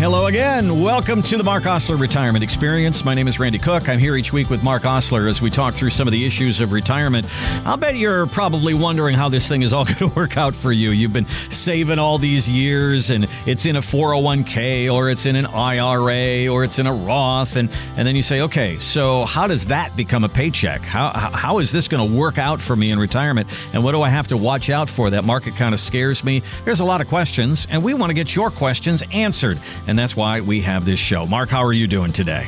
Hello again. Welcome to the Marc Oslar Retirement Experience. My name is Randy Cook. I'm here each week with Marc Oslar as we talk through some of the issues of retirement. I'll bet you're probably wondering how this thing is all going to work out for you. You've been saving all these years, and it's in a 401k, or it's in an IRA, or it's in a Roth, and then you say, okay, so how does that become a paycheck? How is this going to work out for me in retirement, and what do I have to watch out for? That market kind of scares me. There's a lot of questions, and we want to get your questions answered. And that's why we have this show. Marc, how are you doing today?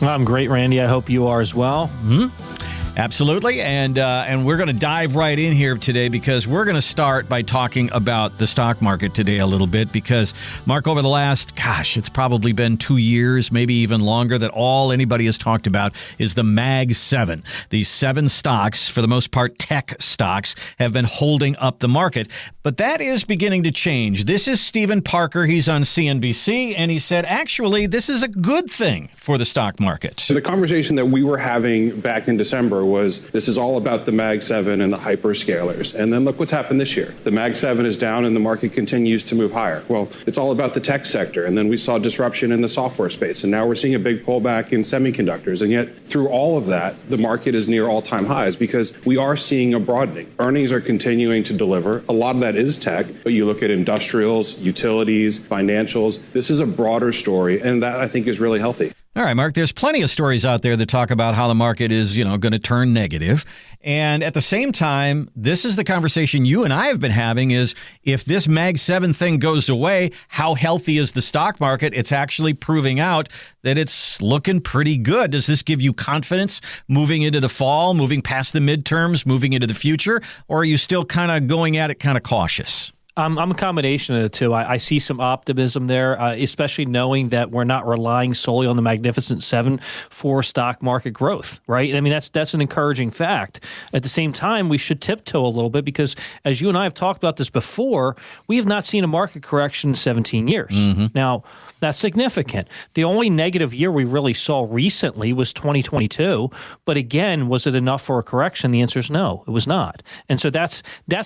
I'm great, Randy. I hope you are as well. Mm-hmm. Absolutely. And we're going to dive right in here today because we're going to start by talking about the stock market today a little bit because, Marc, over the last, it's probably been 2 years, maybe even longer, that all anybody has talked about is the Mag 7. These 7 stocks, for the most part tech stocks, have been holding up the market. But that is beginning to change. This is Stephen Parker. He's on CNBC, and he said, actually, this is a good thing for the stock market. The conversation that we were having back in December was this is all about the Mag 7 and the hyperscalers. And then look what's happened this year. The Mag 7 is down and the market continues to move higher. Well, it's all about the tech sector. And then we saw disruption in the software space. And now we're seeing a big pullback in semiconductors. And yet through all of that, the market is near all-time highs because we are seeing a broadening. Earnings are continuing to deliver. A lot of that is tech, but you look at industrials, utilities, financials. This is a broader story. And that I think is really healthy. All right, Marc, there's plenty of stories out there that talk about how the market is, going to turn negative. And at the same time, this is the conversation you and I have been having is if this Mag 7 thing goes away, how healthy is the stock market? It's actually proving out that it's looking pretty good. Does this give you confidence moving into the fall, moving past the midterms, moving into the future? Or are you still kind of going at it kind of cautious? I'm a combination of the two. I see some optimism there, especially knowing that we're not relying solely on the Magnificent Seven for stock market growth, right? I mean, that's an encouraging fact. At the same time, we should tiptoe a little bit because, as you and I have talked about this before, we have not seen a market correction in 17 years. Mm-hmm. Now, that's significant. The only negative year we really saw recently was 2022. But again, was it enough for a correction? The answer is no, it was not. And so that's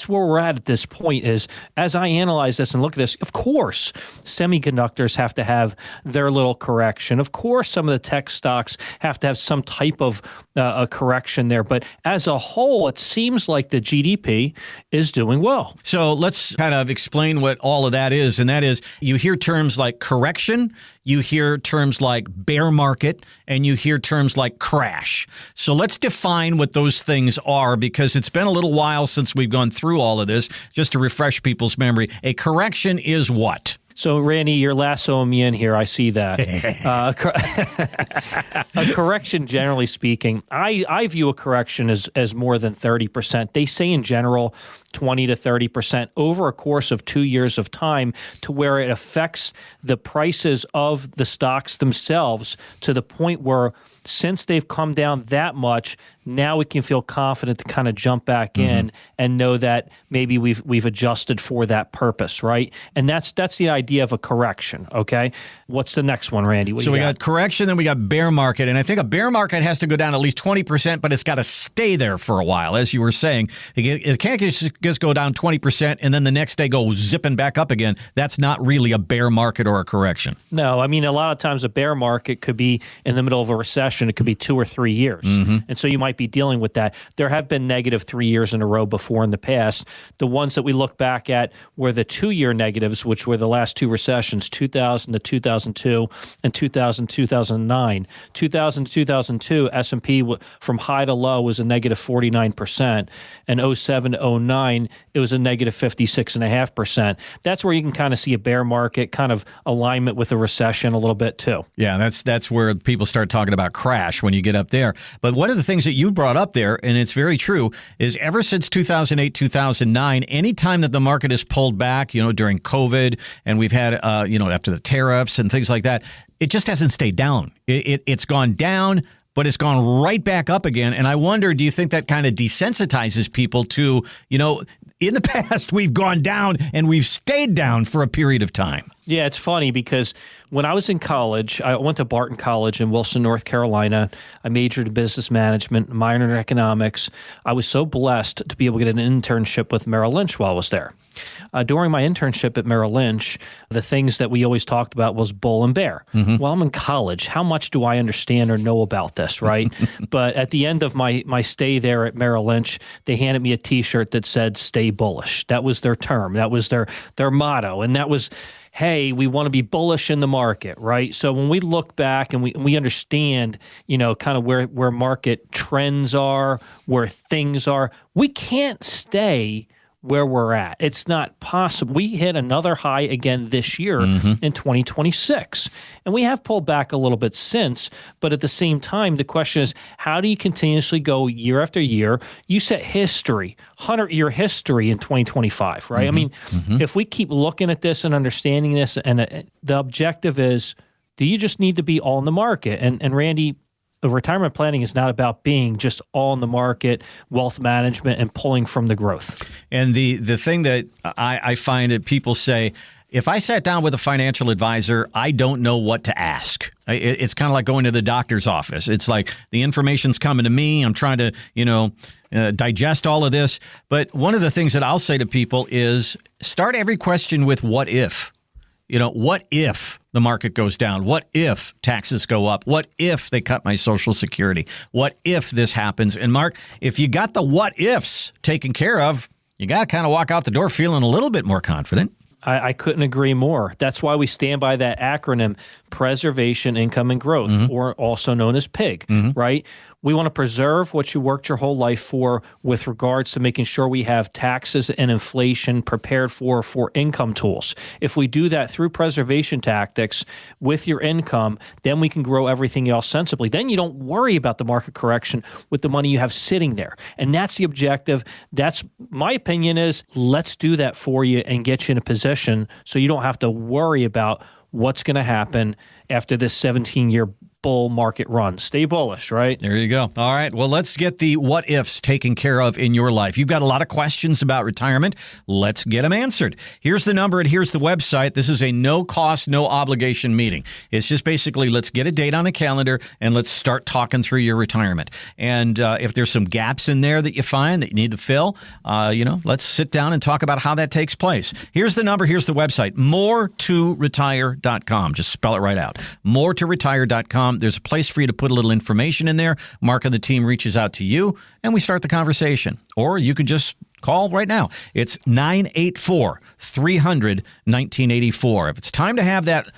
where we're at this point is, as I analyze this and look at this, of course, semiconductors have to have their little correction. Of course, some of the tech stocks have to have some type of a correction there. But as a whole, it seems like the GDP is doing well. So let's kind of explain what all of that is. And that is, you hear terms like correction, you hear terms like bear market, and you hear terms like crash. So let's define what those things are, because it's been a little while since we've gone through all of this, just to refresh people's memory. A correction is what? So, Randy, you're lassoing me in here. I see that. A correction, generally speaking, I view a correction as more than 30%. They say in general 20 to 30% over a course of 2 years of time, to where it affects the prices of the stocks themselves to the point where, since they've come down that much, now we can feel confident to kind of jump back in and know that maybe we've adjusted for that purpose, right? And that's the idea of a correction, okay? What's the next one, Randy? So we got correction, then we got bear market, and I think a bear market has to go down at least 20%, but it's got to stay there for a while, as you were saying. It can't just go down 20% and then the next day go zipping back up again. That's not really a bear market or a correction. No, I mean, a lot of times a bear market could be in the middle of a recession. It could be 2 or 3 years. Mm-hmm. And so you might be dealing with that. There have been negative 3 years in a row before in the past. The ones that we look back at were the 2-year negatives, which were the last 2 recessions, 2000 to 2002 and 2000 to 2009. 2000 to 2002, S&P from high to low was a negative 49%. And 07 to 09, it was a negative 56.5%. That's where you can kind of see a bear market kind of alignment with a recession a little bit too. Yeah, that's where people start talking about crash when you get up there. But one of the things that you brought up there, and it's very true, is ever since 2008, 2009, any time that the market has pulled back, during COVID, and we've had, after the tariffs and things like that, it just hasn't stayed down. It's gone down, but it's gone right back up again. And I wonder, do you think that kind of desensitizes people to, in the past, we've gone down and we've stayed down for a period of time. Yeah, it's funny because when I was in college, I went to Barton College in Wilson, North Carolina. I majored in business management, minored in economics. I was so blessed to be able to get an internship with Merrill Lynch while I was there. During my internship at Merrill Lynch, the things that we always talked about was bull and bear. Well, I'm in college. How much do I understand or know about this, right? But at the end of my stay there at Merrill Lynch, they handed me a T-shirt that said, "Stay bullish." That was their term. That was their motto. And that was, hey, we want to be bullish in the market, right? So when we look back and we understand, kind of where market trends are, where things are, we can't stay where we're at. It's not possible. We hit another high again this year in 2026. And we have pulled back a little bit since, but at the same time, the question is, how do you continuously go year after year? You set history, 100-year history in 2025, right? I mean, if we keep looking at this and understanding this, and the objective is, do you just need to be all in the market? And Randy, retirement planning is not about being just all in the market, wealth management, and pulling from the growth. And the thing that I find that people say, if I sat down with a financial advisor, I don't know what to ask. It's kind of like going to the doctor's office. It's like the information's coming to me. I'm trying to, digest all of this. But one of the things that I'll say to people is start every question with what if. What if the market goes down? What if taxes go up? What if they cut my Social Security? What if this happens? And Mark, if you got the what ifs taken care of, you got to kind of walk out the door feeling a little bit more confident. I couldn't agree more. That's why we stand by that acronym, Preservation, Income, and Growth, or also known as PIG, right? We want to preserve what you worked your whole life for with regards to making sure we have taxes and inflation prepared for income tools. If we do that through preservation tactics with your income, then we can grow everything else sensibly. Then you don't worry about the market correction with the money you have sitting there. And that's the objective. That's my opinion is let's do that for you and get you in a position so you don't have to worry about what's going to happen after this 17-year bull market run. Stay bullish, right? There you go. All right. Well, let's get the what ifs taken care of in your life. You've got a lot of questions about retirement. Let's get them answered. Here's the number and here's the website. This is a no cost, no obligation meeting. It's just basically let's get a date on a calendar and let's start talking through your retirement. And if there's some gaps in there that you find that you need to fill, let's sit down and talk about how that takes place. Here's the number. Here's the website, moretoretire.com. Just spell it right out. moretoretire.com. There's a place for you to put a little information in there. Mark and the team reaches out to you, and we start the conversation. Or you can just call right now. It's 984-300-1984. If it's time to have that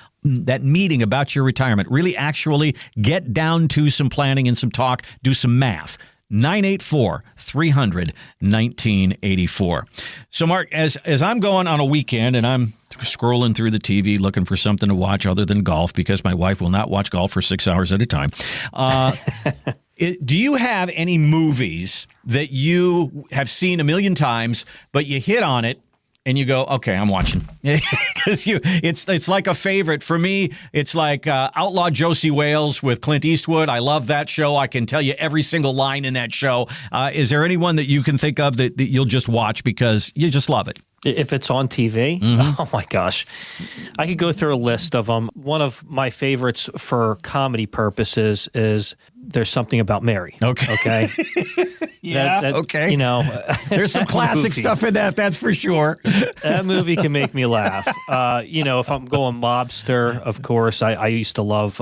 meeting about your retirement, really actually get down to some planning and some talk, do some math. 984-300-1984. So, Mark, as I'm going on a weekend and I'm scrolling through the TV looking for something to watch other than golf because my wife will not watch golf for 6 hours at a time. Do you have any movies that you have seen a million times, but you hit on it and you go, okay, I'm watching? Because it's like a favorite. For me, it's like Outlaw Josie Wales with Clint Eastwood. I love that show. I can tell you every single line in that show. Is there anyone that you can think of that you'll just watch because you just love it? If it's on TV, oh my gosh. I could go through a list of them. One of my favorites for comedy purposes is There's Something About Mary. Okay. Yeah, okay. There's some classic stuff in that, that's for sure. That movie can make me laugh. If I'm going mobster, of course, I used to love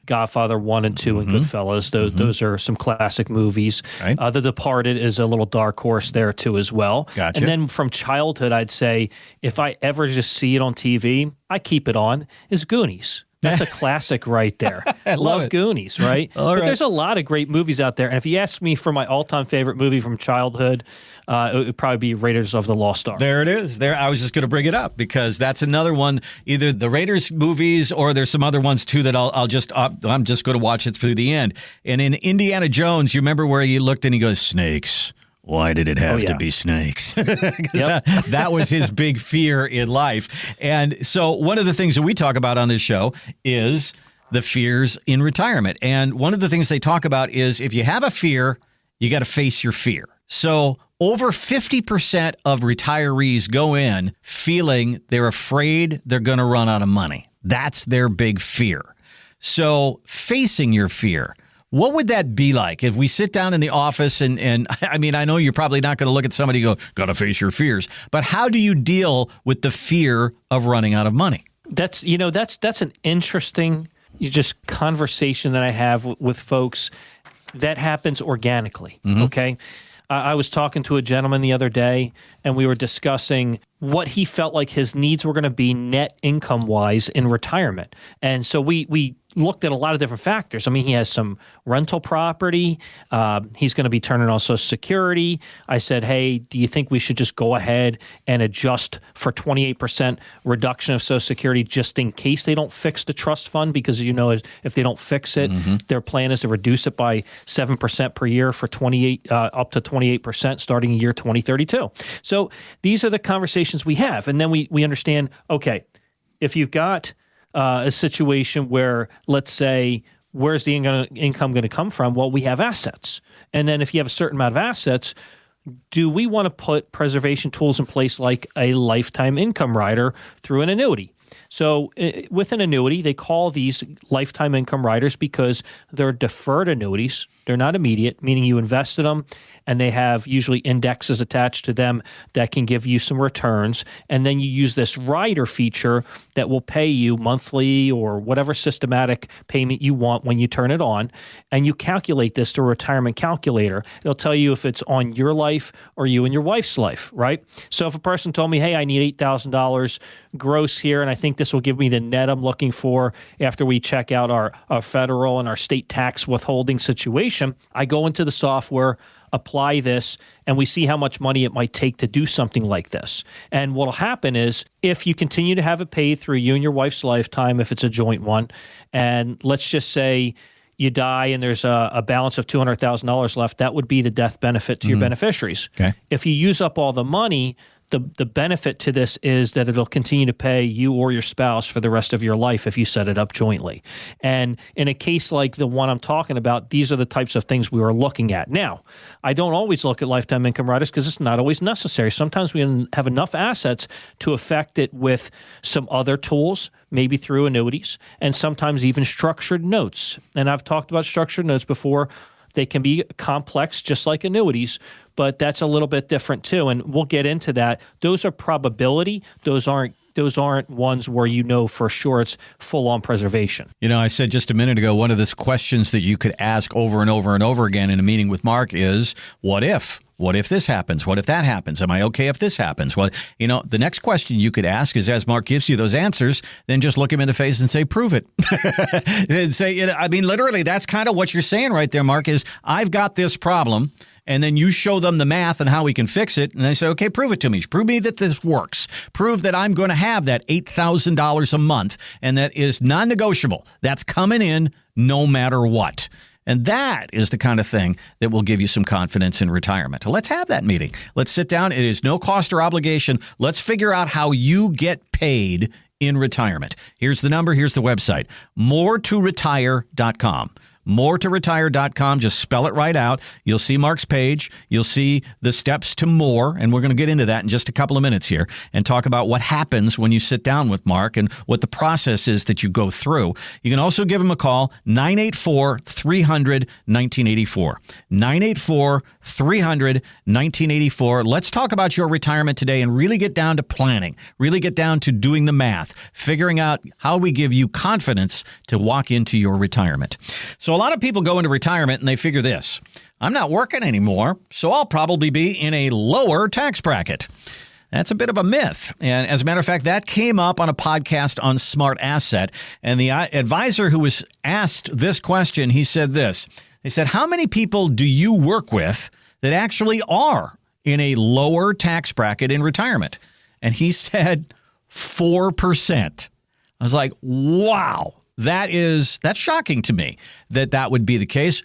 Godfather 1 and 2 and Goodfellas. Those are some classic movies. Right. The Departed is a little dark horse there too as well. Gotcha. And then from childhood, I'd say if I ever just see it on TV, I keep it on, is Goonies. That's a classic right there. I love Goonies, right? But there's a lot of great movies out there. And if you ask me for my all-time favorite movie from childhood, it would probably be Raiders of the Lost Ark. There it is. I was just going to bring it up because that's another one, either the Raiders movies or there's some other ones too that I'm just going to watch it through the end. And in Indiana Jones, you remember where he looked and he goes, snakes. Why did it have to be snakes? That was his big fear in life. And so one of the things that we talk about on this show is the fears in retirement. And one of the things they talk about is if you have a fear, you got to face your fear. So Over 50% of retirees go in feeling they're afraid they're going to run out of money. That's their big fear. So facing your fear, what would that be like if we sit down in the office and I mean, I know you're probably not going to look at somebody and go, got to face your fears, but how do you deal with the fear of running out of money? That's an interesting just conversation that I have with folks that happens organically. Okay. I was talking to a gentleman the other day, and we were discussing what he felt like his needs were going to be net income-wise in retirement. And so we looked at a lot of different factors. I mean, he has some rental property. He's going to be turning on Social Security. I said, hey, do you think we should just go ahead and adjust for 28% reduction of Social Security just in case they don't fix the trust fund? Because, if they don't fix it, their plan is to reduce it by 7% per year for up to 28% starting in year 2032. So these are the conversations we have. And then we understand, okay, if you've got a situation where, let's say, where's the income going to come from? Well, we have assets. And then if you have a certain amount of assets, do we want to put preservation tools in place like a lifetime income rider through an annuity? So with an annuity, they call these lifetime income riders because they're deferred annuities. They're not immediate, meaning you invested them and they have usually indexes attached to them that can give you some returns. And then you use this rider feature that will pay you monthly or whatever systematic payment you want when you turn it on. And you calculate this through a retirement calculator. It'll tell you if it's on your life or you and your wife's life, right? So if a person told me, hey, I need $8,000 gross here, and I think this will give me the net I'm looking for after we check out our federal and our state tax withholding situation, I go into the software, apply this, and we see how much money it might take to do something like this. And what'll happen is if you continue to have it paid through you and your wife's lifetime, if it's a joint one, and let's just say you die and there's a balance of $200,000 left, that would be the death benefit to your beneficiaries. Okay. If you use up all the money, the benefit to this is that it'll continue to pay you or your spouse for the rest of your life if you set it up jointly. And in a case like the one I'm talking about, these are the types of things we were looking at. Now, I don't always look at lifetime income riders because it's not always necessary. Sometimes we have enough assets to affect it with some other tools, maybe through annuities, and sometimes even structured notes. And I've talked about structured notes before. They can be complex, just like annuities, but that's a little bit different too. And we'll get into that. Those are probability. Those aren't ones where for sure it's full-on preservation. I said just a minute ago, one of the questions that you could ask over and over and over again in a meeting with Mark is, what if? What if this happens? What if that happens? Am I okay if this happens? Well, the next question you could ask is, as Mark gives you those answers, then just look him in the face and say, prove it. And say, literally, that's kind of what you're saying right there, Mark, is I've got this problem. And then you show them the math and how we can fix it. And they say, okay, prove it to me. Prove me that this works. Prove that I'm going to have that $8,000 a month. And that is non-negotiable. That's coming in no matter what. And that is the kind of thing that will give you some confidence in retirement. Let's have that meeting. Let's sit down. It is no cost or obligation. Let's figure out how you get paid in retirement. Here's the number. Here's the website. MoreToRetire.com. MoreToRetire.com. Just spell it right out. You'll see Mark's page. You'll see the steps to more. And we're going to get into that in just a couple of minutes here and talk about what happens when you sit down with Mark and what the process is that you go through. You can also give him a call, 984-300-1984. 984-300-1984. Let's talk about your retirement today and really get down to planning, really get down to doing the math, figuring out how we give you confidence to walk into your retirement. So a lot of people go into retirement and they figure this, I'm not working anymore, so I'll probably be in a lower tax bracket. That's a bit of a myth. And as a matter of fact, that came up on a podcast on Smart Asset. And the advisor who was asked this question, he said this. They said, how many people do you work with that actually are in a lower tax bracket in retirement? And he said 4%. I was like, wow. That's shocking to me that would be the case.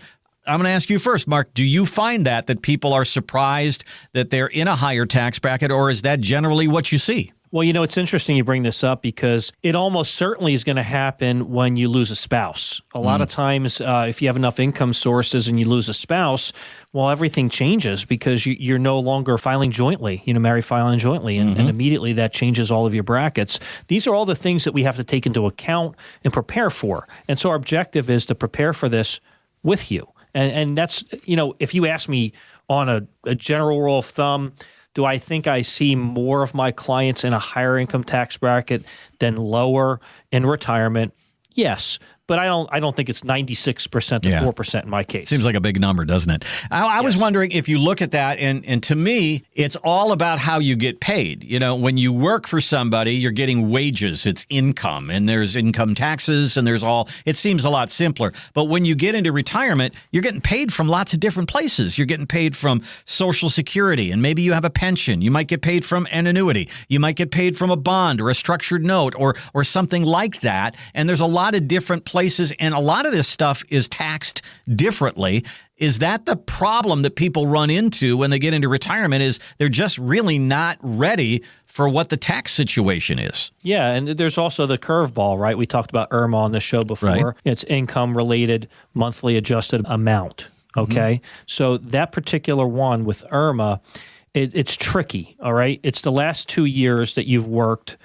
I'm going to ask you first, Mark, do you find that people are surprised that they're in a higher tax bracket, or is that generally what you see? Well, it's interesting you bring this up because it almost certainly is going to happen when you lose a spouse. A lot of times, if you have enough income sources and you lose a spouse, well, everything changes because you're no longer filing jointly, married filing jointly, and immediately that changes all of your brackets. These are all the things that we have to take into account and prepare for. And so our objective is to prepare for this with you. And that's, if you ask me on a general rule of thumb, do I think I see more of my clients in a higher income tax bracket than lower in retirement? Yes. But I don't think it's 96% to 4% in my case. Seems like a big number, doesn't it? I was wondering if you look at that, and to me, it's all about how you get paid. When you work for somebody, you're getting wages. It's income, and there's income taxes, and it seems a lot simpler. But when you get into retirement, you're getting paid from lots of different places. You're getting paid from Social Security, and maybe you have a pension. You might get paid from an annuity. You might get paid from a bond or a structured note or something like that. And there's a lot of different places, and a lot of this stuff is taxed differently. Is that the problem that people run into when they get into retirement, is they're just really not ready for what the tax situation is? Yeah, and there's also the curveball, right? We talked about IRMA on the show before. Right. It's income-related, monthly adjusted amount, okay? So that particular one with IRMA, it's tricky, all right? It's the last 2 years that you've worked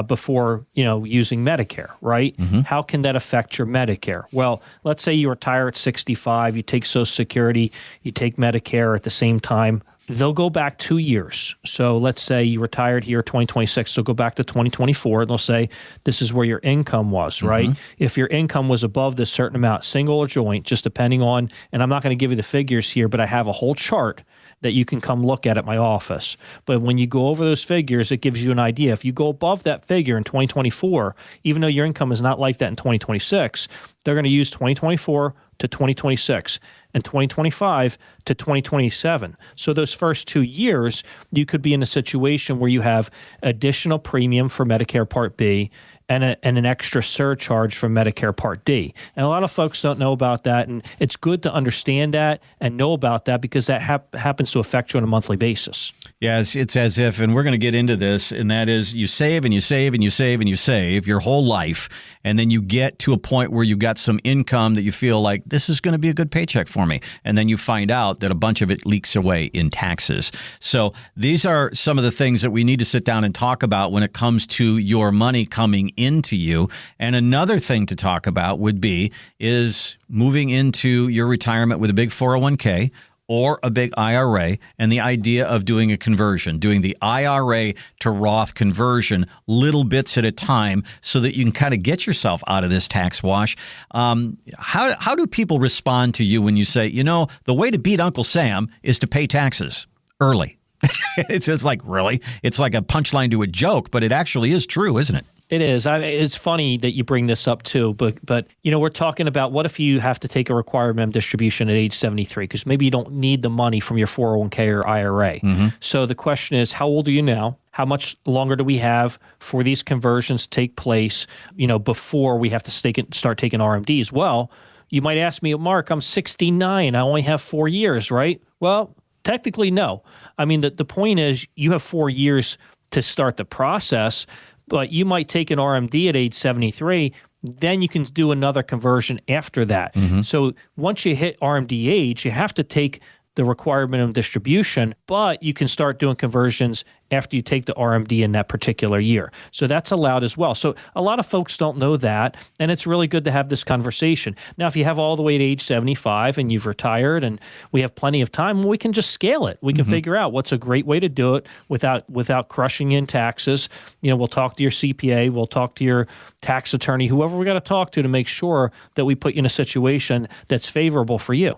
before, using Medicare, right? How can that affect your Medicare? Well, let's say you retire at 65, you take Social Security, you take Medicare at the same time. They'll go back 2 years. So let's say you retired here 2026, they'll go back to 2024, and they'll say, this is where your income was, right? If your income was above this certain amount, single or joint, just depending on, and I'm not going to give you the figures here, but I have a whole chart that you can come look at my office. But when you go over those figures, it gives you an idea. If you go above that figure in 2024, even though your income is not like that in 2026, they're going to use 2024 to 2026 and 2025 to 2027. So those first 2 years, you could be in a situation where you have additional premium for Medicare Part B and an extra surcharge for Medicare Part D. And a lot of folks don't know about that, and it's good to understand that and know about that because that happens to affect you on a monthly basis. Yeah, it's as if, and we're going to get into this, and that is you save and you save and you save and you save your whole life, and then you get to a point where you've got some income that you feel like this is going to be a good paycheck for me, and then you find out that a bunch of it leaks away in taxes. So these are some of the things that we need to sit down and talk about when it comes to your money coming into you. And another thing to talk about is moving into your retirement with a big 401k or a big IRA, and the idea of doing a conversion, doing the IRA to Roth conversion, little bits at a time, so that you can kind of get yourself out of this tax wash. How do people respond to you when you say, the way to beat Uncle Sam is to pay taxes early? It's like, really? It's like a punchline to a joke, but it actually is true, isn't it? It is. It's funny that you bring this up too, but we're talking about what if you have to take a required minimum distribution at age 73 because maybe you don't need the money from your 401k or IRA. So the question is, how old are you now? How much longer do we have for these conversions to take place? Before we have to start taking RMDs. Well, you might ask me, Mark, I'm 69. I only have 4 years, right? Well, technically, no. I mean, the point is you have 4 years to start the process. But you might take an RMD at age 73, then you can do another conversion after that. So once you hit RMD age, you have to take the required minimum distribution, but you can start doing conversions after you take the RMD in that particular year. So that's allowed as well. So a lot of folks don't know that, and it's really good to have this conversation. Now, if you have all the way to age 75 and you've retired and we have plenty of time, we can just scale it. We can figure out what's a great way to do it without crushing in taxes. We'll talk to your CPA, we'll talk to your tax attorney, whoever we got to talk to make sure that we put you in a situation that's favorable for you.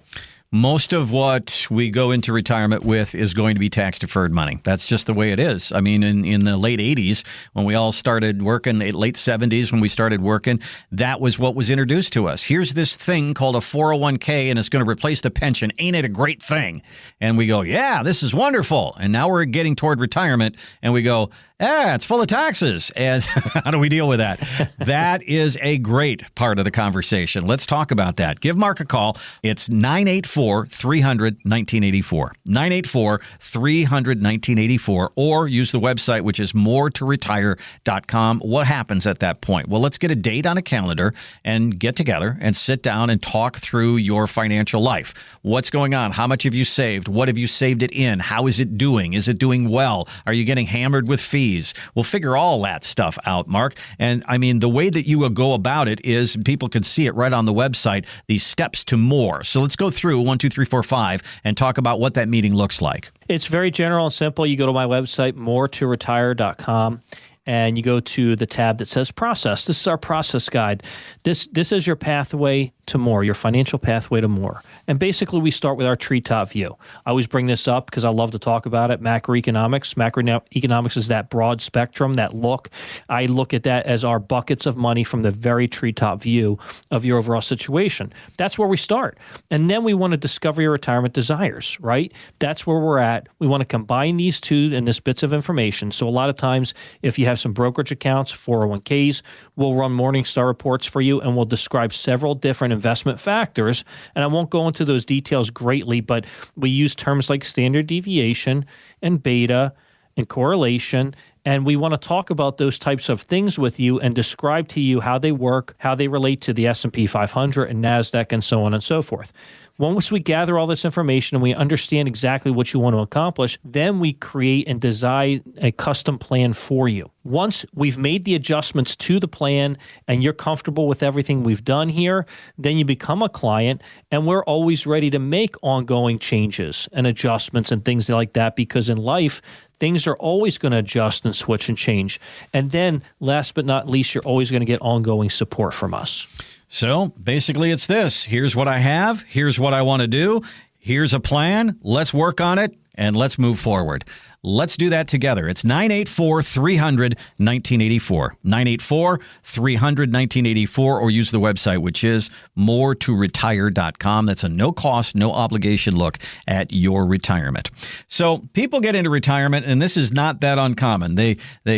Most of what we go into retirement with is going to be tax-deferred money. That's just the way it is. I mean, in the late 80s, when we all started working, late 70s when we started working, that was what was introduced to us. Here's this thing called a 401k, and it's going to replace the pension. Ain't it a great thing? And we go, yeah, this is wonderful. And now we're getting toward retirement, and we go, It's full of taxes. And how do we deal with that? That is a great part of the conversation. Let's talk about that. Give Mark a call. It's 984-300-1984. 984-300-1984, or use the website, which is moretoretire.com. What happens at that point? Well, let's get a date on a calendar and get together and sit down and talk through your financial life. What's going on? How much have you saved? What have you saved it in? How is it doing? Is it doing well? Are you getting hammered with fees? We'll figure all that stuff out, Mark. And I mean, the way that you will go about it is people can see it right on the website, these steps to more. So let's go through 1, 2, 3, 4, 5 and talk about what that meeting looks like. It's very general and simple. You go to my website, moretoretire.com. And you go to the tab that says process. This is our process guide. This is your pathway to more, your financial pathway to more. And basically, we start with our treetop view. I always bring this up because I love to talk about it. Macroeconomics. Macroeconomics is that broad spectrum, that look. I look at that as our buckets of money from the very treetop view of your overall situation. That's where we start. And then we want to discover your retirement desires, right? That's where we're at. We want to combine these two in this bits of information. So a lot of times, if you have some brokerage accounts, 401ks, we'll run Morningstar reports for you, and we'll describe several different investment factors. And I won't go into those details greatly, but we use terms like standard deviation and beta and correlation. And we want to talk about those types of things with you and describe to you how they work, how they relate to the S&P 500 and NASDAQ and so on and so forth. Once we gather all this information and we understand exactly what you want to accomplish, then we create and design a custom plan for you. Once we've made the adjustments to the plan and you're comfortable with everything we've done here, then you become a client, and we're always ready to make ongoing changes and adjustments and things like that, because in life, things are always going to adjust and switch and change. And then last but not least, you're always going to get ongoing support from us. So basically it's this. Here's what I have. Here's what I want to do. Here's a plan. Let's work on it and let's move forward. Let's do that together. It's 984-300-1984. 984-300-1984, or use the website, which is moretoretire.com. That's a no-cost, no-obligation look at your retirement. So people get into retirement, and this is not that uncommon. They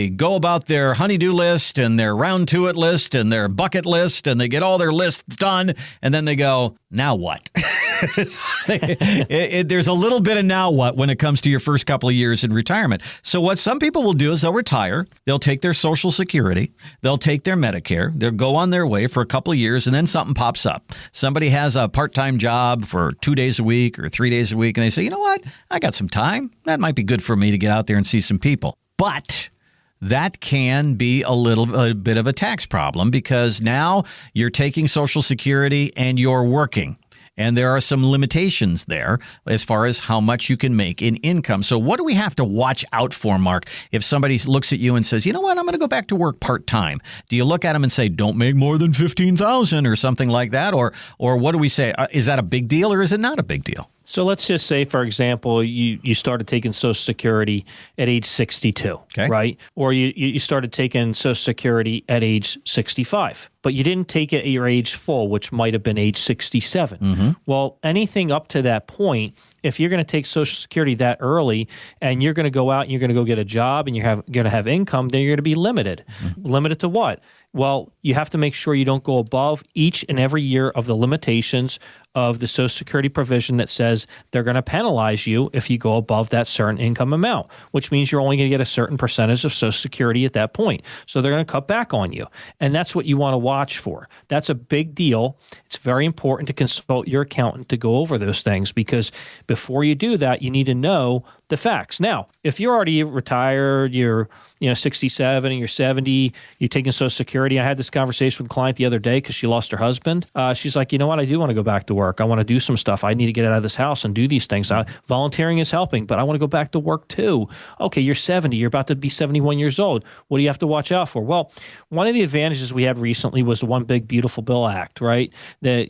go about their honey-do list and their round-to-it list and their bucket list, and they get all their lists done, and then they go, now what? There's a little bit of now what when it comes to your first couple of years in retirement. So what some people will do is they'll retire, they'll take their Social Security, they'll take their Medicare, they'll go on their way for a couple of years, and then something pops up. Somebody has a part-time job for 2 days a week or 3 days a week, and they say, you know what, I got some time. That might be good for me to get out there and see some people. But that can be a bit of a tax problem, because now you're taking Social Security and you're working. And there are some limitations there as far as how much you can make in income. So what do we have to watch out for, Mark, if somebody looks at you and says, you know what, I'm going to go back to work part-time? Do you look at them and say, don't make more than $15,000 or something like that? Or what do we say? Is that a big deal or is it not a big deal? So let's just say, for example, you started taking Social Security at age 62, okay, right? Or you started taking Social Security at age 65, but you didn't take it at your age full, which might have been age 67. Mm-hmm. Well, anything up to that point, if you're going to take Social Security that early and you're going to go out and you're going to go get a job and you're going to have income, then you're going to be limited. Mm-hmm. Limited to what? Well, you have to make sure you don't go above each and every year of the limitations of the Social Security provision that says they're going to penalize you if you go above that certain income amount, which means you're only going to get a certain percentage of Social Security at that point. So they're going to cut back on you. And that's what you want to watch for. That's a big deal. It's very important to consult your accountant to go over those things, because before you do that, you need to know the facts. Now, if you're already retired, you're 67 and you're 70, you're taking Social Security. I had this conversation with a client the other day because she lost her husband. She's like, you know what? I do want to go back to work. I want to do some stuff. I need to get out of this house and do these things. Volunteering is helping, but I want to go back to work too. Okay, you're 70. You're about to be 71 years old. What do you have to watch out for? Well, one of the advantages we had recently was the One Big Beautiful Bill Act, right? That,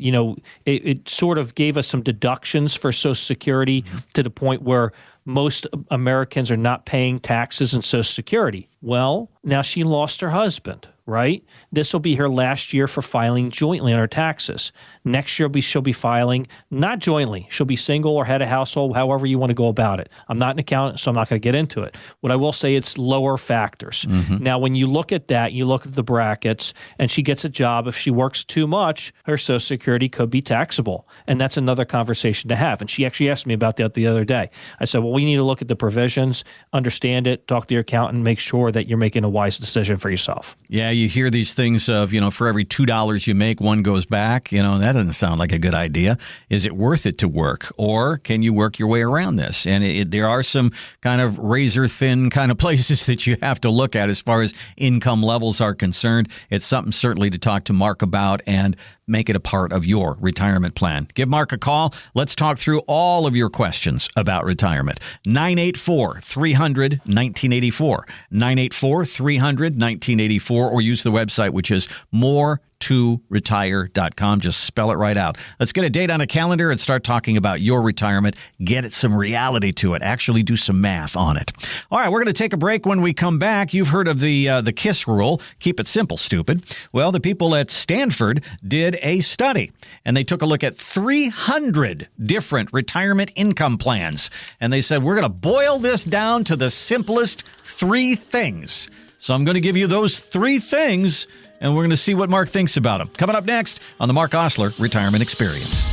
it sort of gave us some deductions for Social Security to the point where most Americans are not paying taxes and Social Security. Well, now she lost her husband. right? This will be her last year for filing jointly on her taxes. Next year, she'll be filing not jointly. She'll be single or head of household, however you want to go about it. I'm not an accountant, so I'm not going to get into it. What I will say, it's lower factors. Now, when you look at that, you look at the brackets, and she gets a job. If she works too much, her Social Security could be taxable, and that's another conversation to have. And she actually asked me about that the other day. I said, well, we need to look at the provisions, understand it, talk to your accountant, make sure that you're making a wise decision for yourself. Yeah, you hear these things of, for every $2 you make, one goes back. That doesn't sound like a good idea. Is it worth it to work? Or can you work your way around this? And there are some kind of razor thin kind of places that you have to look at as far as income levels are concerned. It's something certainly to talk to Marc about and make it a part of your retirement plan. Give Marc a call. Let's talk through all of your questions about retirement. 984-300-1984. 984-300-1984, or use the website, which is more2retire.com. Just spell it right out. Let's get a date on a calendar and start talking about your retirement. Get it some reality to it. Actually do some math on it. All right, we're going to take a break. When we come back, you've heard of the KISS rule. Keep it simple, stupid. Well, the people at Stanford did a study, and they took a look at 300 different retirement income plans. And they said, we're going to boil this down to the simplest three things. So I'm going to give you those three things, and we're going to see what Marc thinks about them. Coming up next on the Marc Oslar Retirement Experience.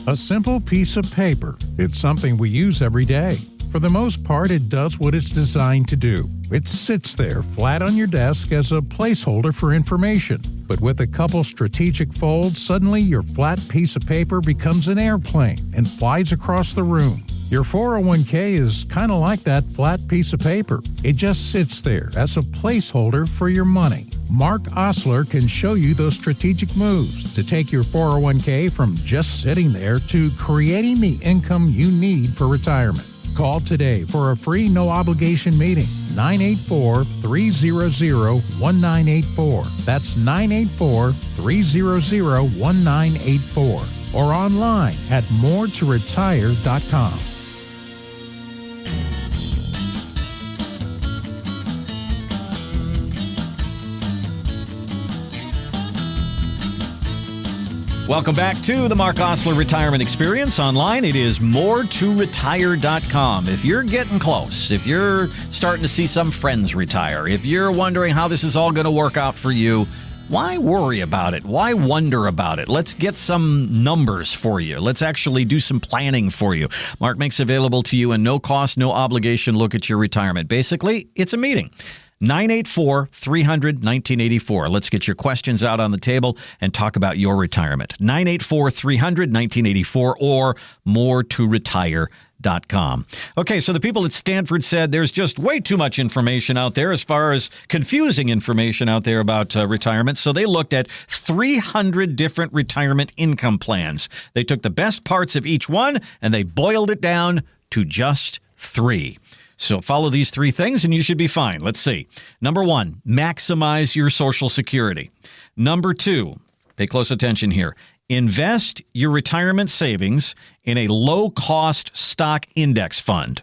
A simple piece of paper. It's something we use every day. For the most part, it does what it's designed to do. It sits there flat on your desk as a placeholder for information. But with a couple strategic folds, suddenly your flat piece of paper becomes an airplane and flies across the room. Your 401k is kind of like that flat piece of paper. It just sits there as a placeholder for your money. Marc Oslar can show you those strategic moves to take your 401k from just sitting there to creating the income you need for retirement. Call today for a free no-obligation meeting. 984-300-1984. That's 984-300-1984. Or online at more2retire.com. Welcome back to the Marc Oslar Retirement Experience. Online, it is more2retire.com. If you're getting close, if you're starting to see some friends retire, if you're wondering how this is all going to work out for you, why worry about it? Why wonder about it? Let's get some numbers for you. Let's actually do some planning for you. Marc makes available to you a no cost, no obligation look at your retirement. Basically, it's a meeting. 984-300-1984. Let's get your questions out on the table and talk about your retirement. 984-300-1984 or more2retire.com. Okay, so the people at Stanford said there's just way too much information out there as far as confusing information out there about retirement. So they looked at 300 different retirement income plans. They took the best parts of each one and they boiled it down to just three. So follow these three things and you should be fine. Let's see. Number one, maximize your Social Security. Number two, pay close attention here. Invest your retirement savings in a low-cost stock index fund.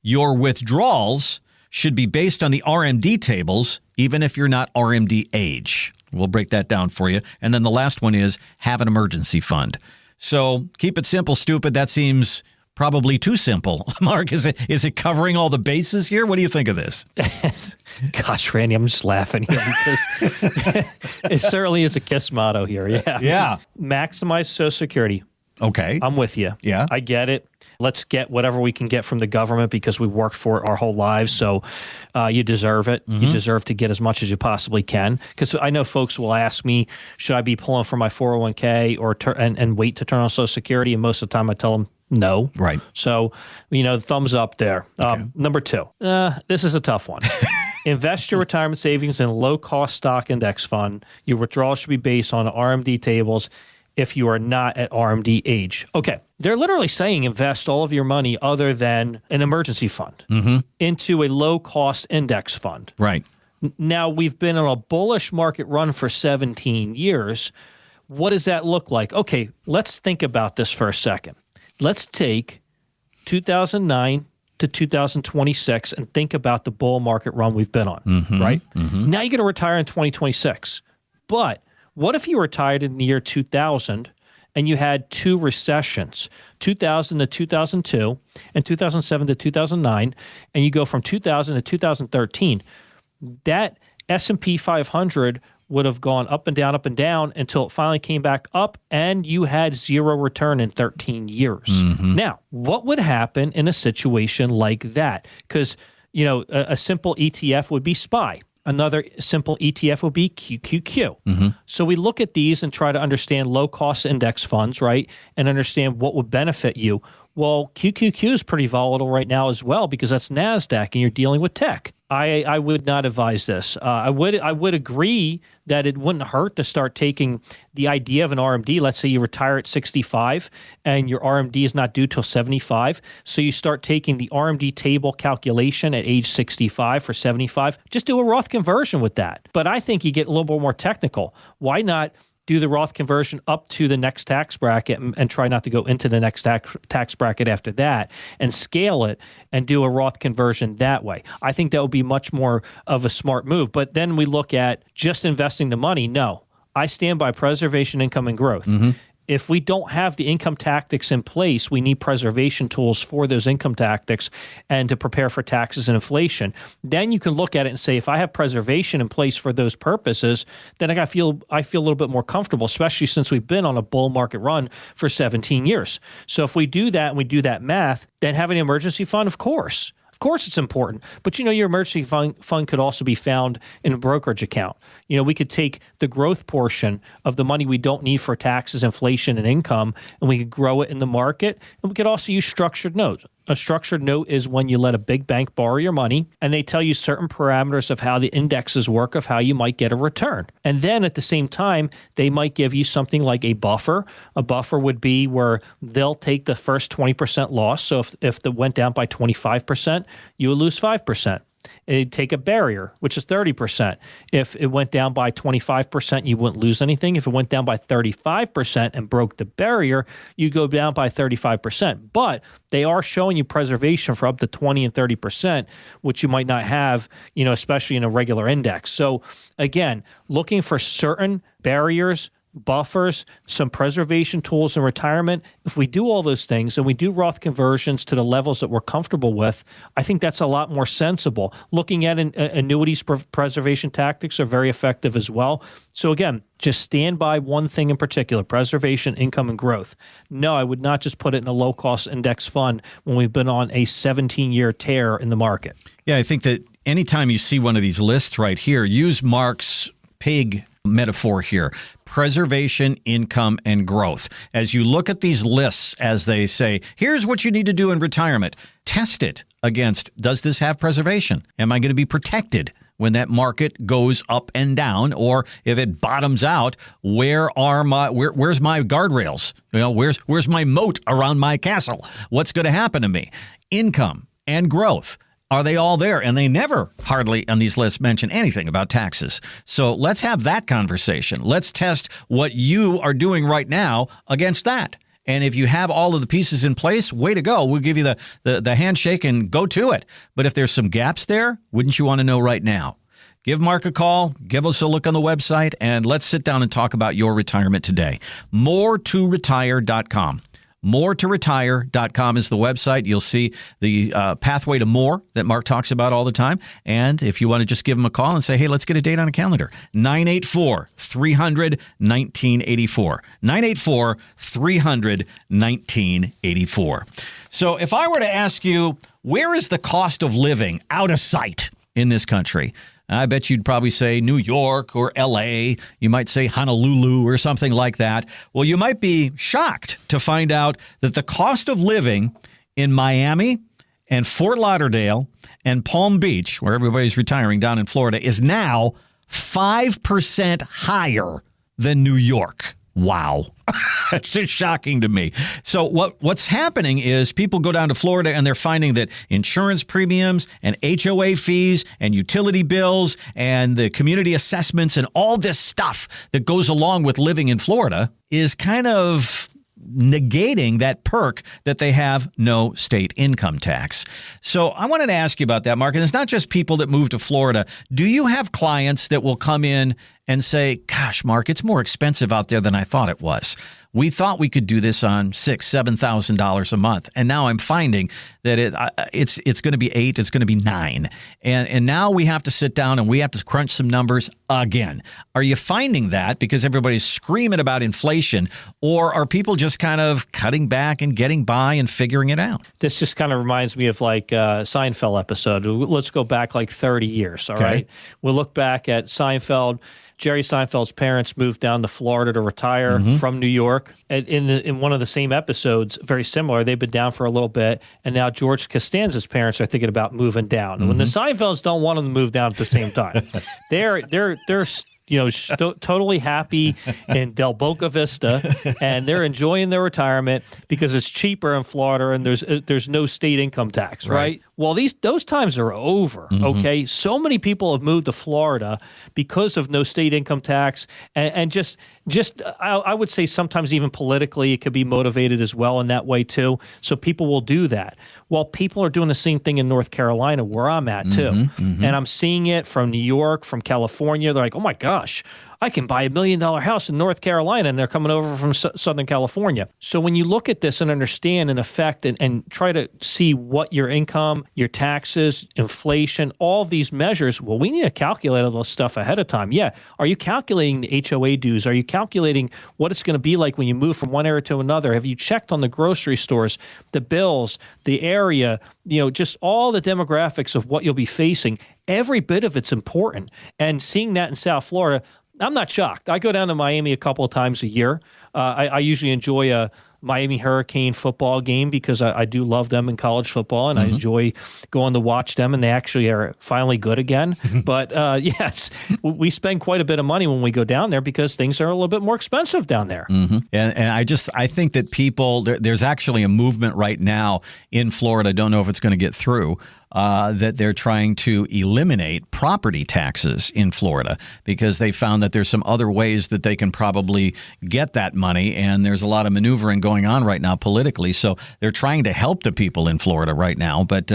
Your withdrawals should be based on the RMD tables, even if you're not RMD age. We'll break that down for you. And then the last one is have an emergency fund. So keep it simple, stupid. That seems probably too simple. Marc, is it covering all the bases here? What do you think of this? Gosh, Randy, I'm just laughing here because it certainly is a KISS motto here. Yeah. Maximize Social Security. Okay. I'm with you. Yeah. I get it. Let's get whatever we can get from the government because we worked for it our whole lives. So you deserve it. Mm-hmm. You deserve to get as much as you possibly can. Because I know folks will ask me, should I be pulling from my 401k or and wait to turn on Social Security? And most of the time I tell them, no. Right. So, thumbs up there. Okay. Number two, this is a tough one. Invest your retirement savings in a low-cost stock index fund. Your withdrawals should be based on RMD tables if you are not at RMD age. Okay. They're literally saying invest all of your money other than an emergency fund into a low-cost index fund. Right. Now, we've been on a bullish market run for 17 years. What does that look like? Okay, let's think about this for a second. Let's take 2009 to 2026 and think about the bull market run we've been on, right? Now you're going to retire in 2026. But what if you retired in the year 2000 and you had two recessions, 2000 to 2002 and 2007 to 2009, and you go from 2000 to 2013? That S&P 500 would have gone up and down until it finally came back up, and you had zero return in 13 years. Now, what would happen in a situation like that? Because, a simple ETF would be SPY. Another simple ETF would be QQQ. So we look at these and try to understand low-cost index funds, right, and understand what would benefit you. Well, QQQ is pretty volatile right now as well because that's NASDAQ and you're dealing with tech. I would not advise this. I would agree that it wouldn't hurt to start taking the idea of an RMD. Let's say you retire at 65 and your RMD is not due till 75. So you start taking the RMD table calculation at age 65 for 75. Just do a Roth conversion with that. But I think you get a little bit more technical. Why not do the Roth conversion up to the next tax bracket and try not to go into the next tax bracket after that and scale it and do a Roth conversion that way? I think that would be much more of a smart move. But then we look at just investing the money. No, I stand by preservation, income, and growth. If we don't have the income tactics in place, we need preservation tools for those income tactics and to prepare for taxes and inflation. Then you can look at it and say, if I have preservation in place for those purposes, then I feel a little bit more comfortable, especially since we've been on a bull market run for 17 years. So if we do that and we do that math, then having an emergency fund, of course it's important. But your emergency fund could also be found in a brokerage account. We could take the growth portion of the money we don't need for taxes, inflation, and income, and we could grow it in the market. And we could also use structured notes. A structured note is when you let a big bank borrow your money and they tell you certain parameters of how the indexes work, of how you might get a return. And then at the same time, they might give you something like a buffer. A buffer would be where they'll take the first 20% loss. So if it went down by 25%, you would lose 5%. It'd take a barrier, which is 30%. If it went down by 25%, you wouldn't lose anything. If it went down by 35% and broke the barrier, you go down by 35%. But they are showing you preservation for up to 20 and 30%, which you might not have, especially in a regular index. So again, looking for certain barriers, buffers, some preservation tools in retirement. If we do all those things and we do Roth conversions to the levels that we're comfortable with, I think that's a lot more sensible. Looking at annuities preservation tactics are very effective as well. So again, just stand by one thing in particular: preservation, income, and growth. No, I would not just put it in a low-cost index fund when we've been on a 17-year tear in the market. Yeah, I think that anytime you see one of these lists right here, use Mark's pig metaphor here: preservation, income, and growth. As you look at these lists, as they say, here's what you need to do in retirement, test it against, does this have preservation? Am I going to be protected when that market goes up and down? Or if it bottoms out, where's my guardrails? Where's my moat around my castle? What's going to happen to me? Income and growth. Are they all there? And they never, hardly on these lists, mention anything about taxes. So let's have that conversation. Let's test what you are doing right now against that. And if you have all of the pieces in place, way to go. We'll give you the handshake and go to it. But if there's some gaps there, wouldn't you want to know right now? Give Mark a call, give us a look on the website, and let's sit down and talk about your retirement today. MoreToRetire.com. MoreToRetire.com is the website. You'll see the pathway to more that Mark talks about all the time. And if you want to just give him a call and say, hey, let's get a date on a calendar, 984-300-1984. 984-300-1984. So if I were to ask you, where is the cost of living out of sight in this country? I bet you'd probably say New York or L.A. You might say Honolulu or something like that. Well, you might be shocked to find out that the cost of living in Miami and Fort Lauderdale and Palm Beach, where everybody's retiring down in Florida, is now 5% higher than New York. Wow. It's just shocking to me. So what's happening is people go down to Florida and they're finding that insurance premiums and HOA fees and utility bills and the community assessments and all this stuff that goes along with living in Florida is kind of negating that perk that they have no state income tax. So I wanted to ask you about that, Mark. And it's not just people that move to Florida. Do you have clients that will come in and say, gosh, Mark, it's more expensive out there than I thought it was. We thought we could do this on $6,000-$7,000 a month, and now I'm finding that it's going to be $8,000, it's going to be $9,000, and now we have to sit down and we have to crunch some numbers again. Are you finding that because everybody's screaming about inflation, or are people just kind of cutting back and getting by and figuring it out? This just kind of reminds me of like a Seinfeld episode. Let's go back like 30 years. All right, we'll look back at Seinfeld. Jerry Seinfeld's parents moved down to Florida to retire from New York. And in one of the same episodes, very similar, they've been down for a little bit, and now George Costanza's parents are thinking about moving down. And when the Seinfelds don't want them to move down at the same time, they're totally happy in Del Boca Vista, and they're enjoying their retirement because it's cheaper in Florida and there's no state income tax, right? Well, those times are over, okay? So many people have moved to Florida because of no state income tax, and just I would say sometimes even politically it could be motivated as well in that way too. So people will do that. Well, people are doing the same thing in North Carolina where I'm at too. And I'm seeing it from New York, from California. They're like, oh my gosh, I can buy $1 million house in North Carolina, and they're coming over from Southern California. So when you look at this and understand and affect and try to see what your income, your taxes, inflation, all of these measures, well, we need to calculate all this stuff ahead of time. Yeah. Are you calculating the HOA dues? Are you calculating what it's going to be like when you move from one area to another? Have you checked on the grocery stores, the bills, the area, just all the demographics of what you'll be facing? Every bit of it's important. And seeing that in South Florida, I'm not shocked. I go down to Miami a couple of times a year. I usually enjoy a Miami Hurricane football game because I do love them in college football, and I enjoy going to watch them, and they actually are finally good again. But yes, we spend quite a bit of money when we go down there because things are a little bit more expensive down there. And I think that people, there's actually a movement right now in Florida, I don't know if it's going to get through, that they're trying to eliminate property taxes in Florida because they found that there's some other ways that they can probably get that money, and there's a lot of maneuvering going on right now politically. So they're trying to help the people in Florida right now. But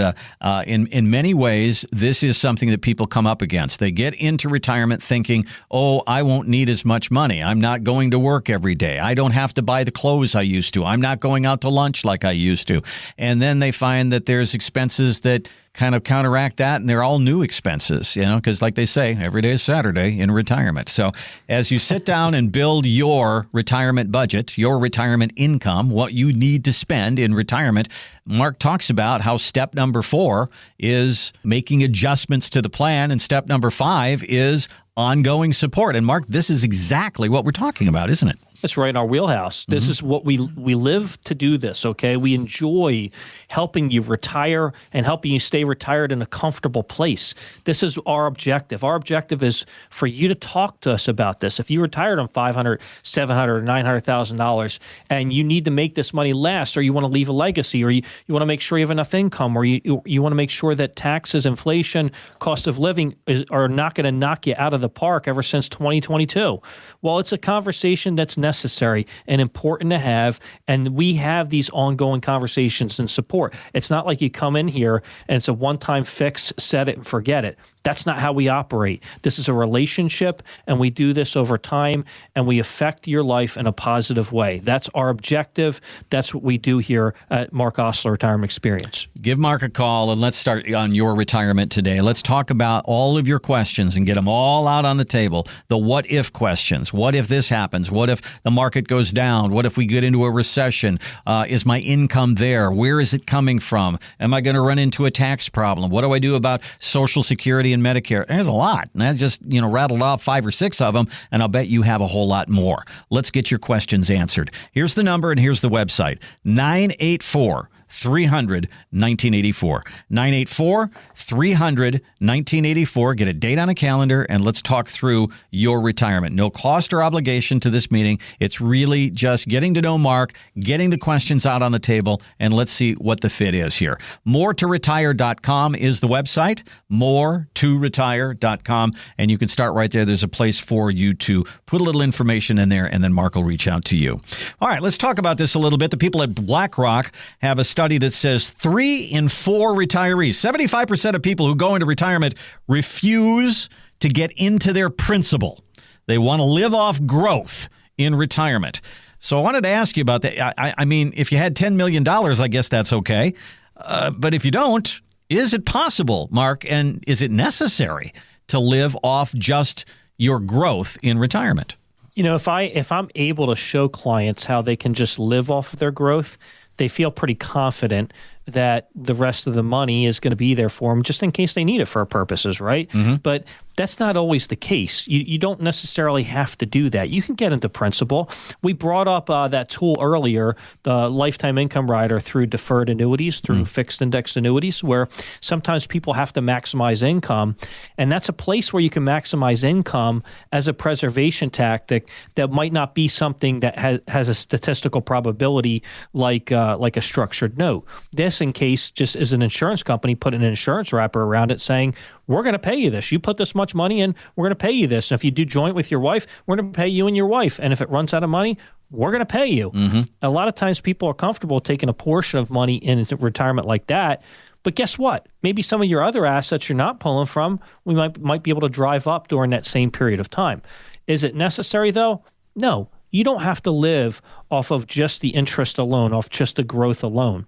in many ways, this is something that people come up against. They get into retirement thinking, oh, I won't need as much money. I'm not going to work every day. I don't have to buy the clothes I used to. I'm not going out to lunch like I used to. And then they find that there's expenses that kind of counteract that, and they're all new expenses, because like they say, every day is Saturday in retirement. So as you sit down and build your retirement budget, your retirement income, what you need to spend in retirement, Mark talks about how step number 4 is making adjustments to the plan, and step number 5 is ongoing support. And Mark, this is exactly what we're talking about, isn't it? That's right in our wheelhouse. This is what we live to do this, okay? We enjoy helping you retire and helping you stay retired in a comfortable place. This is our objective. Our objective is for you to talk to us about this. If you retired on $500,000, $700,000, or $900,000 and you need to make this money last, or you want to leave a legacy, or you want to make sure you have enough income, or you want to make sure that taxes, inflation, cost of living are not going to knock you out of the park ever since 2022. Well, it's a conversation that's necessary and important to have, and we have these ongoing conversations and support. It's not like you come in here and it's a one-time fix, set it and forget it. That's not how we operate. This is a relationship, and we do this over time, and we affect your life in a positive way. That's our objective. That's what we do here at Marc Oslar Retirement Experience. Give Mark a call, and let's start on your retirement today. Let's talk about all of your questions and get them all out on the table. The what-if questions. What if this happens? What if the market goes down? What if we get into a recession? Is my income there? Where is it coming from? Am I going to run into a tax problem? What do I do about Social Security and Medicare? There's a lot. And I just, rattled off 5 or 6 of them, and I'll bet you have a whole lot more. Let's get your questions answered. Here's the number and here's the website, 984 984-300-1984. 984-300-1984. Get a date on a calendar, and let's talk through your retirement. No cost or obligation to this meeting. It's really just getting to know Mark, getting the questions out on the table, and let's see what the fit is here. MoreToRetire.com is the website, MoreToRetire.com, and you can start right there. There's a place for you to put a little information in there, and then Mark will reach out to you. All right, let's talk about this a little bit. The people at BlackRock have a study that says 3 in 4 retirees, 75% of people who go into retirement refuse to get into their principal. They want to live off growth in retirement. So I wanted to ask you about that. I mean, if you had $10 million, I guess that's okay. But if you don't, is it possible, Mark, and is it necessary to live off just your growth in retirement? You know, if I'm able to show clients how they can just live off of their growth, they feel pretty confident that the rest of the money is going to be there for them just in case they need it for purposes, right? Mm-hmm. But that's not always the case. You don't necessarily have to do that. You can get into principal. We brought up that tool earlier, the lifetime income rider through deferred annuities, through fixed index annuities, where sometimes people have to maximize income. And that's a place where you can maximize income as a preservation tactic that might not be something that has a statistical probability like a structured note. This, in case, just as an insurance company, put an insurance wrapper around it saying, we're going to pay you this. You put this much money in, we're going to pay you this. And if you do joint with your wife, we're going to pay you and your wife. And if it runs out of money, we're going to pay you. Mm-hmm. A lot of times people are comfortable taking a portion of money into retirement like that. But guess what? Maybe some of your other assets you're not pulling from, we might be able to drive up during that same period of time. Is it necessary, though? No. You don't have to live off of just the interest alone, off just the growth alone.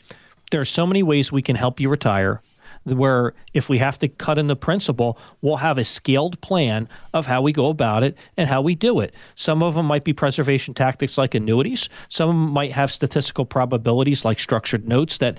There are so many ways we can help you retire, where if we have to cut in the principal, we'll have a scaled plan of how we go about it and how we do it. Some of them might be preservation tactics like annuities. Some of them might have statistical probabilities like structured notes that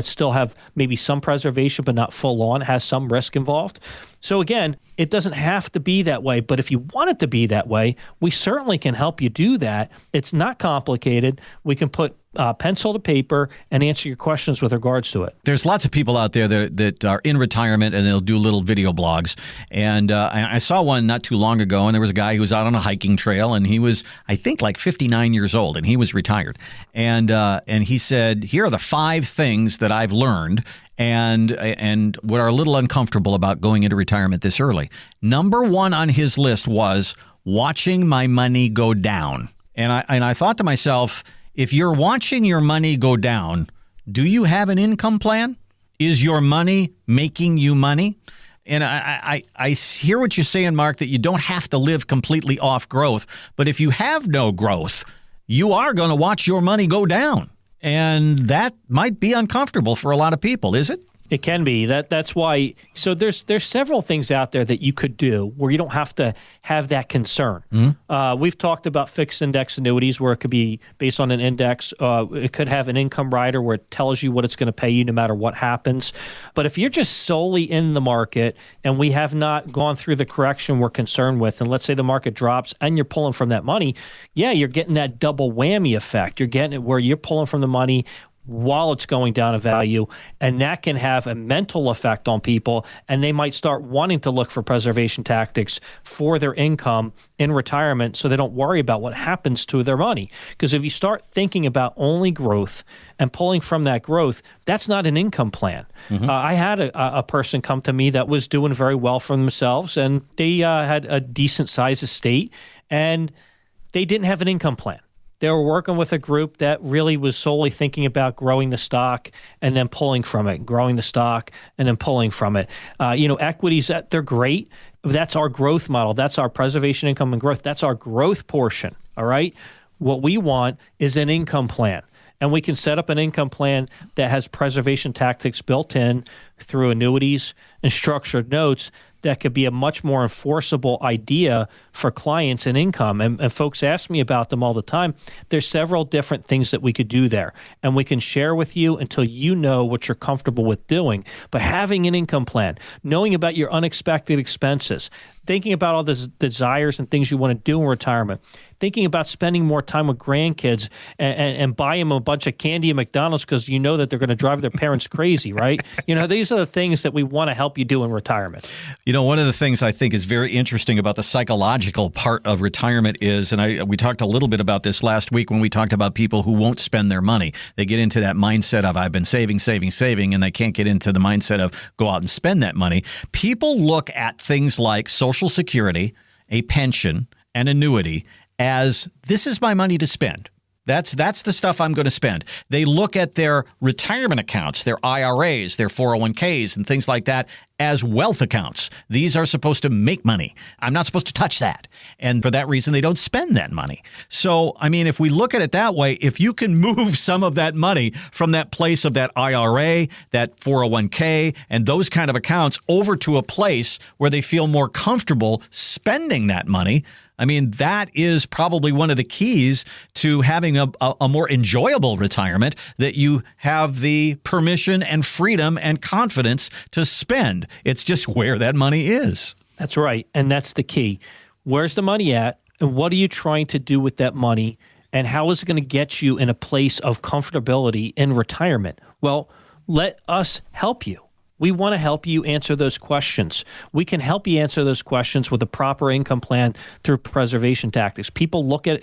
still have maybe some preservation but not full on, has some risk involved. So again, it doesn't have to be that way, but if you want it to be that way, we certainly can help you do that. It's not complicated. We can put pencil to paper and answer your questions with regards to it. There's lots of people out there that are in retirement and they'll do little video blogs. And I saw one not too long ago, and there was a guy who was out on a hiking trail, and he was, I think, like 59 years old, and he was retired. And he said, here are the 5 things that I've learned and what are a little uncomfortable about going into retirement this early. Number 1 on his list was watching my money go down. And I thought to myself, if you're watching your money go down, do you have an income plan? Is your money making you money? And I hear what you're saying, Mark, that you don't have to live completely off growth. But if you have no growth, you are going to watch your money go down. And that might be uncomfortable for a lot of people, is it? It can be. That's why. So there's several things out there that you could do where you don't have to have that concern. Mm-hmm. We've talked about fixed index annuities where it could be based on an index. It could have an income rider where it tells you what it's going to pay you no matter what happens. But if you're just solely in the market and we have not gone through the correction we're concerned with, and let's say the market drops and you're pulling from that money, yeah, you're getting that double whammy effect. You're getting it where you're pulling from the money while it's going down in value, and that can have a mental effect on people, and they might start wanting to look for preservation tactics for their income in retirement so they don't worry about what happens to their money. Because if you start thinking about only growth and pulling from that growth, that's not an income plan. Mm-hmm. I had a person come to me that was doing very well for themselves, and they had a decent size estate, and they didn't have an income plan. They were working with a group that really was solely thinking about growing the stock and then pulling from it, growing the stock and then pulling from it. Equities, they're great. That's our growth model. That's our preservation income and growth. That's our growth portion, all right? What we want is an income plan. And we can set up an income plan that has preservation tactics built in through annuities and structured notes that could be a much more enforceable idea for clients and income. And folks ask me about them all the time. There's several different things that we could do there. And we can share with you until you know what you're comfortable with doing. But having an income plan, knowing about your unexpected expenses, thinking about all the desires and things you want to do in retirement, thinking about spending more time with grandkids and buying them a bunch of candy at McDonald's because you know that they're going to drive their parents crazy, right? These are the things that we want to help you do in retirement. One of the things I think is very interesting about the psychological part of retirement is, and we talked a little bit about this last week when we talked about people who won't spend their money. They get into that mindset of I've been saving, and they can't get into the mindset of go out and spend that money. People look at things like Social Security, a pension, an annuity as this is my money to spend. That's the stuff I'm going to spend. They look at their retirement accounts, their IRAs, their 401ks, and things like that as wealth accounts. These are supposed to make money. I'm not supposed to touch that. And for that reason, they don't spend that money. So, if we look at it that way, if you can move some of that money from that place of that IRA, that 401k, and those kind of accounts over to a place where they feel more comfortable spending that money, that is probably one of the keys to having a more enjoyable retirement, that you have the permission and freedom and confidence to spend. It's just where that money is. That's right. And that's the key. Where's the money at? And what are you trying to do with that money? And how is it going to get you in a place of comfortability in retirement? Well, let us help you. We want to help you answer those questions. We can help you answer those questions with a proper income plan through preservation tactics. People look at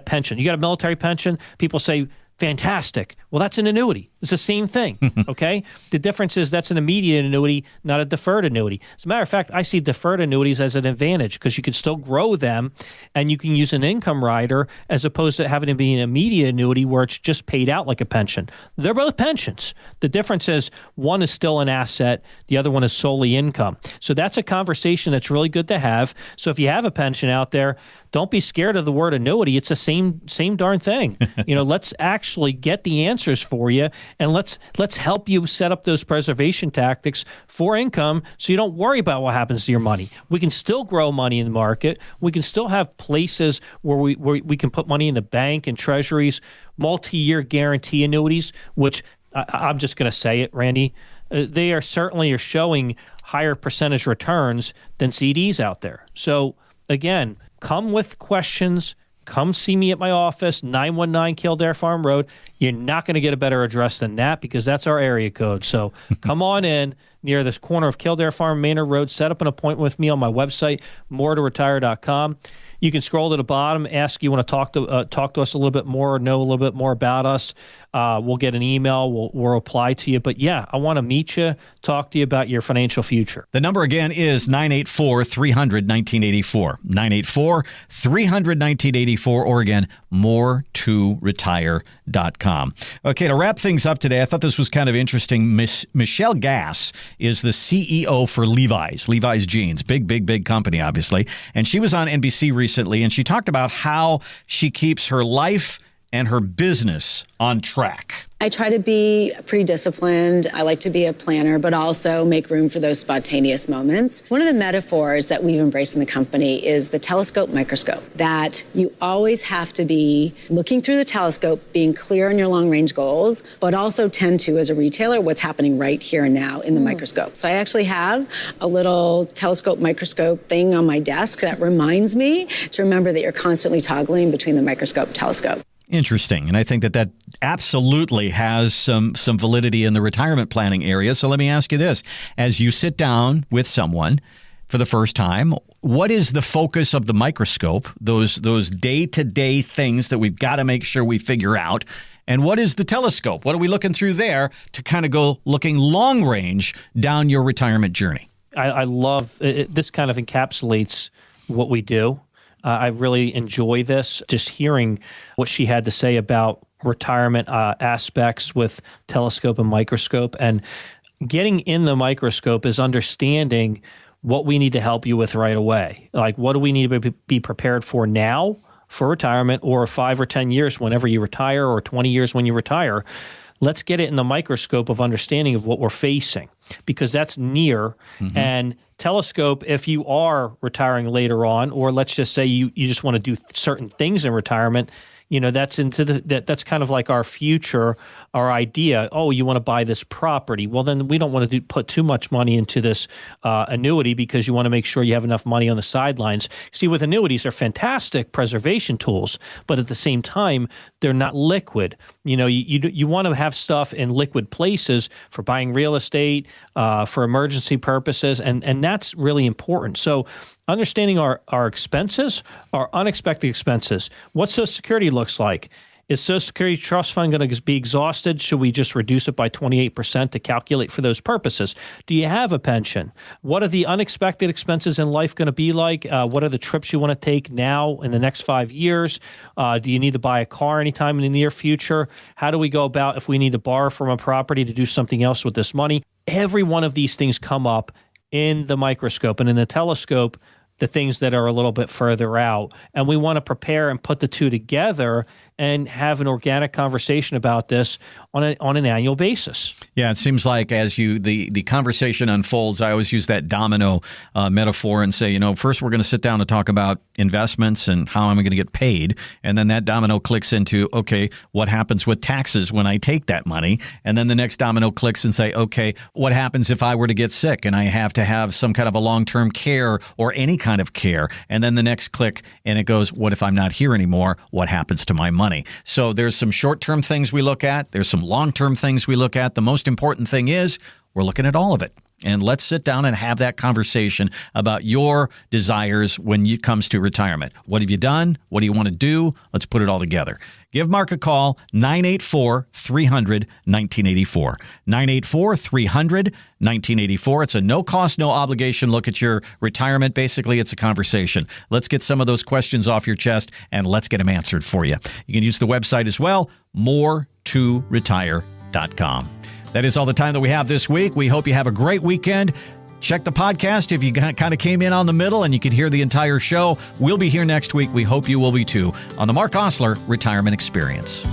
pension. You got a military pension? People say, fantastic. Well, that's an annuity. It's the same thing, okay? The difference is that's an immediate annuity, not a deferred annuity. As a matter of fact, I see deferred annuities as an advantage because you can still grow them and you can use an income rider as opposed to having to be an immediate annuity where it's just paid out like a pension. They're both pensions. The difference is one is still an asset, the other one is solely income. So that's a conversation that's really good to have. So if you have a pension out there, don't be scared of the word annuity. It's the same darn thing. Let's actually get the answers for you, and let's help you set up those preservation tactics for income so you don't worry about what happens to your money. We can still grow money in the market. We can still have places where we can put money in the bank and treasuries, multi-year guarantee annuities, which I'm just going to say it, Randy. They are certainly showing higher percentage returns than CDs out there. So again, come with questions. Come see me at my office, 919 Kildare Farm Road. You're not going to get a better address than that because that's our area code. So come on in near the corner of Kildare Farm, Maynard Road. Set up an appointment with me on my website, moretoretire.com. You can scroll to the bottom, ask you want to talk to us a little bit more or know a little bit more about us. We'll get an email. We'll reply to you. But yeah, I want to meet you, talk to you about your financial future. The number again is 984-300-1984. 984-300-1984, or again, moretoretire.com. Okay, to wrap things up today, I thought this was kind of interesting. Michelle Gass is the CEO for Levi's Jeans. Big company, obviously. And she was on NBC recently, and she talked about how she keeps her life and her business on track. I try to be pretty disciplined. I like to be a planner, but also make room for those spontaneous moments. One of the metaphors that we've embraced in the company is the telescope microscope, that you always have to be looking through the telescope, being clear on your long-range goals, but also tend to, as a retailer, what's happening right here and now in the microscope. So I actually have a little telescope microscope thing on my desk that reminds me to remember that you're constantly toggling between the microscope and telescope. Interesting. And I think that absolutely has some validity in the retirement planning area. So let me ask you this. As you sit down with someone for the first time, what is the focus of the microscope, those day-to-day things that we've got to make sure we figure out? And what is the telescope? What are we looking through there to kind of go looking long range down your retirement journey? I love it. This kind of encapsulates what we do. I really enjoy this, just hearing what she had to say about retirement aspects with telescope and microscope. And getting in the microscope is understanding what we need to help you with right away. Like, what do we need to be prepared for now for retirement, or 5 or 10 years whenever you retire, or 20 years when you retire? Let's get it in the microscope of understanding of what we're facing, because that's near. And telescope, if you are retiring later on, or let's just say you just want to do certain things in retirement, that's that's kind of like our future, our idea. Oh, you want to buy this property? Well, then we don't want to put too much money into this annuity because you want to make sure you have enough money on the sidelines. See, with annuities, they're fantastic preservation tools, but at the same time, they're not liquid. You want to have stuff in liquid places for buying real estate, for emergency purposes, and that's really important. So understanding our expenses, our unexpected expenses, what Social Security looks like. Is Social Security Trust Fund going to be exhausted? Should we just reduce it by 28% to calculate for those purposes? Do you have a pension? What are the unexpected expenses in life going to be like? What are the trips you want to take now in the next 5 years? Do you need to buy a car anytime in the near future? How do we go about if we need to borrow from a property to do something else with this money? Every one of these things come up in the microscope, and in the telescope, the things that are a little bit further out. And we want to prepare and put the two together and have an organic conversation about this on an annual basis. Yeah, it seems like as the conversation unfolds, I always use that domino metaphor and say, first we're going to sit down and talk about investments and how I'm going to get paid. And then that domino clicks into, okay, what happens with taxes when I take that money? And then the next domino clicks and say, okay, what happens if I were to get sick and I have to have some kind of a long-term care or any kind of care? And then the next click and it goes, what if I'm not here anymore? What happens to my money? So there's some short-term things we look at. There's some long-term things we look at. The most important thing is we're looking at all of it. And let's sit down and have that conversation about your desires when it comes to retirement. What have you done? What do you want to do? Let's put it all together. Give Mark a call, 984-300-1984. 984-300-1984. It's a no-cost, no-obligation look at your retirement. Basically, it's a conversation. Let's get some of those questions off your chest, and let's get them answered for you. You can use the website as well, more2retire.com. That is all the time that we have this week. We hope you have a great weekend. Check the podcast if you kind of came in on the middle and you can hear the entire show. We'll be here next week. We hope you will be too on the Marc Oslar Retirement Experience.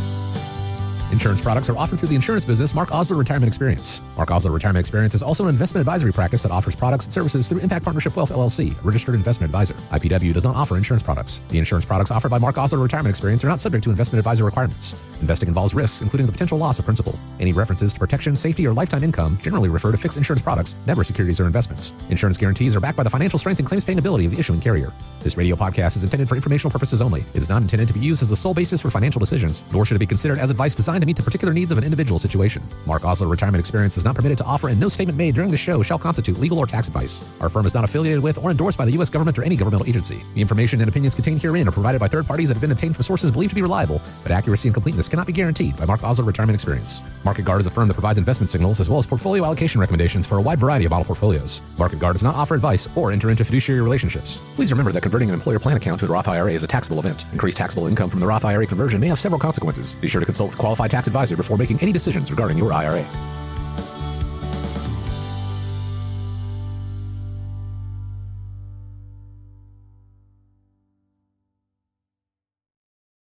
Insurance products are offered through the insurance business Marc Oslar Retirement Experience. Marc Oslar Retirement Experience is also an investment advisory practice that offers products and services through Impact Partnership Wealth LLC, a registered investment advisor. IPW does not offer insurance products. The insurance products offered by Marc Oslar Retirement Experience are not subject to investment advisor requirements. Investing involves risks, including the potential loss of principal. Any references to protection, safety, or lifetime income generally refer to fixed insurance products, never securities or investments. Insurance guarantees are backed by the financial strength and claims paying ability of the issuing carrier. This radio podcast is intended for informational purposes only. It is not intended to be used as the sole basis for financial decisions, nor should it be considered as advice designed to meet the particular needs of an individual situation. Marc Oslar Retirement Experience is not permitted to offer, and no statement made during the show shall constitute legal or tax advice. Our firm is not affiliated with or endorsed by the U.S. government or any governmental agency. The information and opinions contained herein are provided by third parties that have been obtained from sources believed to be reliable, but accuracy and completeness cannot be guaranteed by Marc Oslar Retirement Experience. Market Guard is a firm that provides investment signals as well as portfolio allocation recommendations for a wide variety of model portfolios. Market Guard does not offer advice or enter into fiduciary relationships. Please remember that converting an employer plan account to a Roth IRA is a taxable event. Increased taxable income from the Roth IRA conversion may have several consequences. Be sure to consult with a qualified tax advisor before making any decisions regarding your IRA.